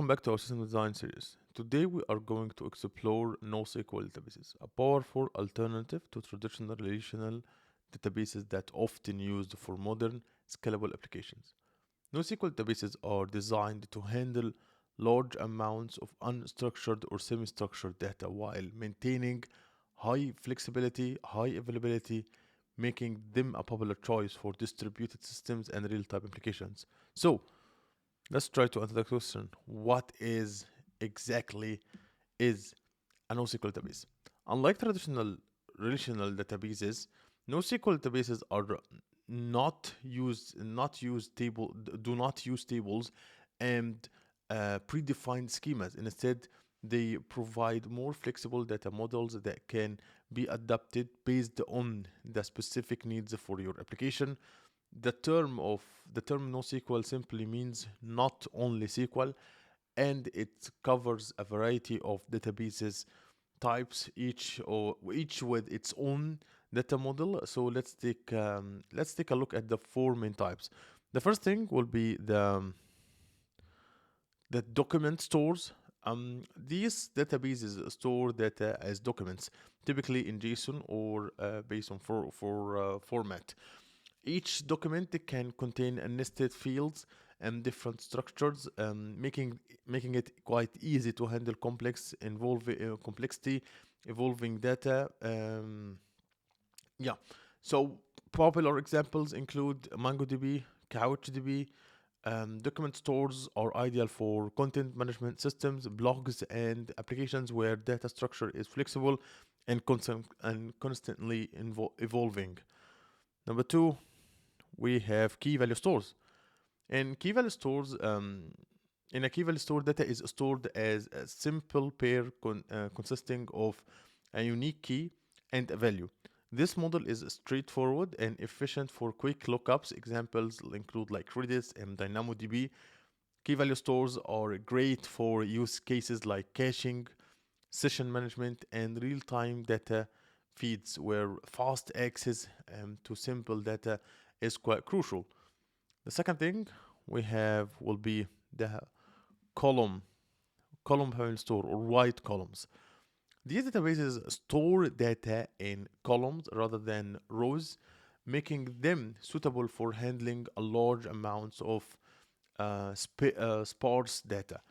Welcome back to our system design series. Today we are going to explore NoSQL databases, a powerful alternative to traditional relational databases that often used for modern scalable applications. NoSQL databases are designed to handle large amounts of unstructured or semi-structured data while maintaining high flexibility, high availability, making them a popular choice for distributed systems and real-time applications. So, let's try to answer the question. What is exactly is a NoSQL database? Unlike traditional relational databases, NoSQL databases are not use table do not use tables and predefined schemas. Instead, they provide more flexible data models that can be adapted based on the specific needs for your application. The term NoSQL simply means not only SQL, and it covers a variety of databases types, each with its own data model. So let's take a look at the four main types. The first thing will be the document stores. These databases store data as documents, typically in JSON or based on format. Each document can contain a nested fields and different structures, making it quite easy to handle complexity, evolving data. Yeah, so popular examples include MongoDB, CouchDB. Document stores are ideal for content management systems, blogs, and applications where data structure is flexible and constantly evolving. Number two, we have key value stores. In key value stores, in a key value store, data is stored as a simple pair consisting of a unique key and a value. This model is straightforward and efficient for quick lookups. Examples include like Redis and DynamoDB. Key value stores are great for use cases like caching, session management, and real-time data feeds where fast access to simple data is quite crucial. The second thing we have will be the column column file store or white columns. These databases store data in columns rather than rows, making them suitable for handling a large amounts of sparse data.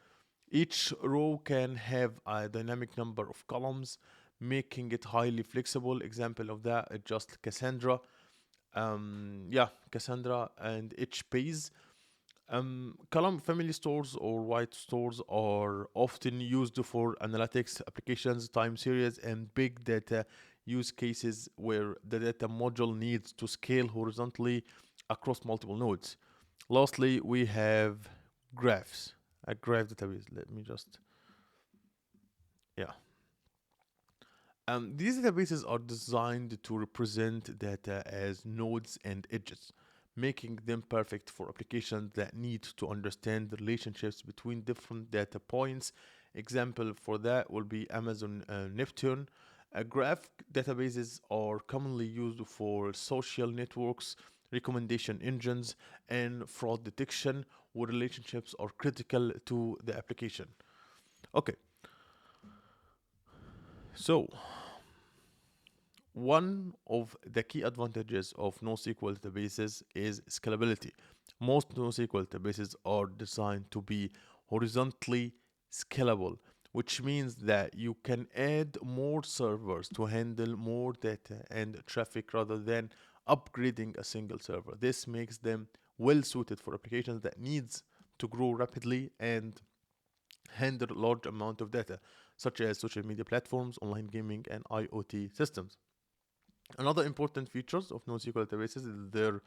Each row can have a dynamic number of columns, making it highly flexible. Example of that is just Cassandra. Cassandra and HBase. Column family stores or white stores are often used for analytics applications, time series, and big data use cases where the data module needs to scale horizontally across multiple nodes. Lastly, we have graphs, a graph database. Let me just, yeah. These databases are designed to represent data as nodes and edges, making them perfect for applications that need to understand the relationships between different data points. Example for that will be Amazon Neptune. Graph databases are commonly used for social networks, recommendation engines, and fraud detection, where relationships are critical to the application. Okay, so one of the key advantages of NoSQL databases is scalability. Most NoSQL databases are designed to be horizontally scalable, which means that you can add more servers to handle more data and traffic rather than upgrading a single server. This makes them well suited for applications that needs to grow rapidly and handle large amount of data, such as social media platforms, online gaming, and IoT systems. Another important features of NoSQL databases is their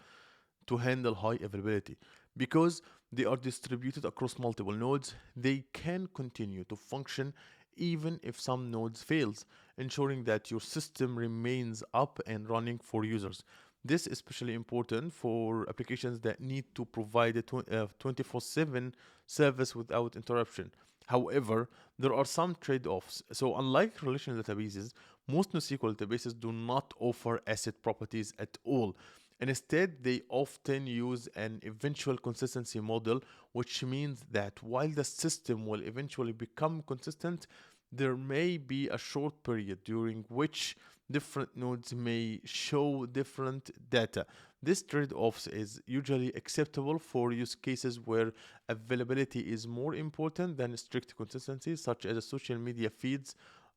to handle high availability. Because they are distributed across multiple nodes, they can continue to function even if some nodes fails, ensuring that your system remains up and running for users. This is especially important for applications that need to provide a 24/7 service without interruption. However, there are some trade-offs. So unlike relational databases, most NoSQL databases do not offer asset properties at all, And instead, they often use an eventual consistency model, which means that while the system will eventually become consistent, there may be a short period during which different nodes may show different data. This trade-off is usually acceptable for use cases where availability is more important than strict consistency, such as social media feeds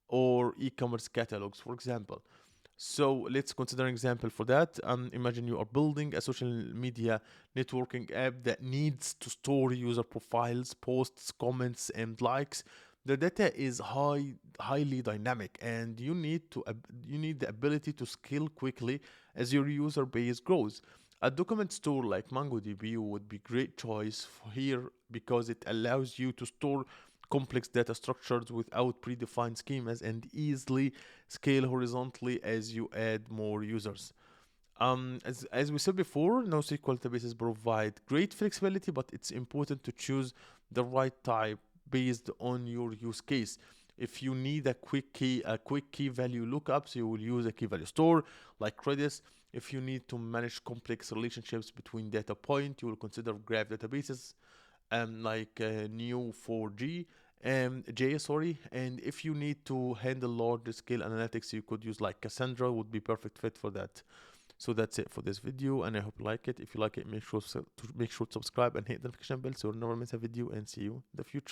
or e-commerce catalogs, for example. So let's consider an example for that. Imagine you are building a social media networking app that needs to store user profiles, posts, comments, and likes. The data is highly dynamic, and you need the ability to scale quickly as your user base grows. A document store like MongoDB would be great choice for here because it allows you to store complex data structures without predefined schemas and easily scale horizontally as you add more users. As we said before, NoSQL databases provide great flexibility, but it's important to choose the right type based on your use case. If you need a quick key value lookups, you will use a key value store like Redis. If you need to manage complex relationships between data point, you will consider graph databases like Neo4j J, sorry. And if you need to handle large scale analytics, you could use like Cassandra would be perfect fit for that. So that's it for this video, and I hope you like it. If you like it, make sure to subscribe and hit the notification bell so you'll never miss a video, and see you in the future.